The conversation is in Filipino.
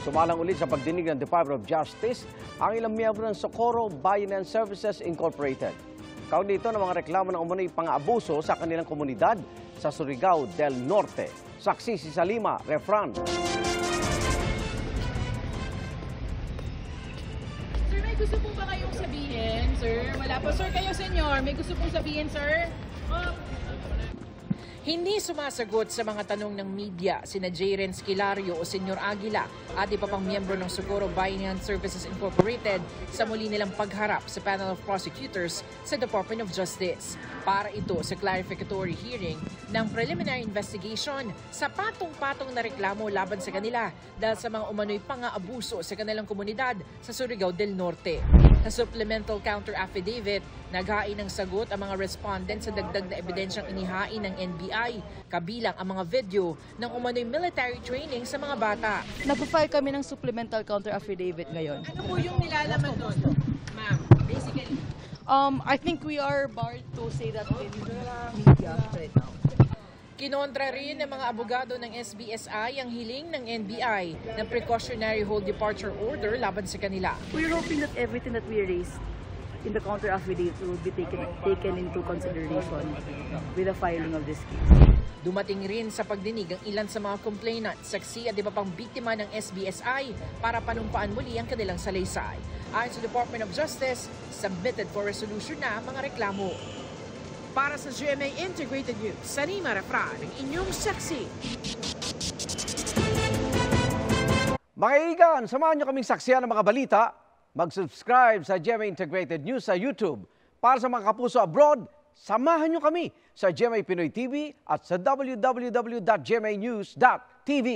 Sumalang ulit sa pagdinig ng Department of Justice ang ilang miyembro ng Socorro Bayanan Services Incorporated. Kaugnay nito ng mga reklamo ng umano'y pang-aabuso sa kanilang komunidad sa Surigao del Norte. Saksi si Salima Refran. Sir, may gusto po ba kayong sabihin, sir? Wala po, sir. Kayo, senyor. May gusto pong sabihin, sir? Hindi sumasagot sa mga tanong ng media sina Jaren Esquilario o Senyor Aguila at iba pang miyembro ng Socorro Bayanan Services Incorporated sa muli nilang pagharap sa panel of prosecutors sa Department of Justice para ito sa clarificatory hearing ng preliminary investigation sa patong-patong na reklamo laban sa kanila dahil sa mga umano'y pang-aabuso sa kanilang komunidad sa Surigao del Norte. Sa supplemental counter affidavit, naghain ng sagot ang mga respondent sa dagdag na ebidensyang inihain ng NBI, kabilang ang mga video ng umano'y military training sa mga bata. Nagpo-file kami ng supplemental counter affidavit ngayon. Ano po yung nilalaman doon, ma'am? Basically. I think we are barred to say that in media right now. Kinontra rin ng mga abogado ng SBSI ang hiling ng NBI ng precautionary hold departure order laban sa kanila. We're hoping that everything that we raised in the counter affidavit will be taken into consideration with the filing of this case. Dumating rin sa pagdinig ang ilan sa mga complainant, saksi at iba pang biktima ng SBSI para panumpaan muli ang kanilang salaysay. Ayon sa Department of Justice, submitted for resolution na ang mga reklamo. Para sa GMA Integrated News, Salima Refran, ang inyong saksi. Mga igan, samahan nyo kaming saksiyan ng mga balita. Mag-subscribe sa GMA Integrated News sa YouTube. Para sa mga kapuso abroad, samahan nyo kami sa GMA Pinoy TV at sa www.gmanews.tv.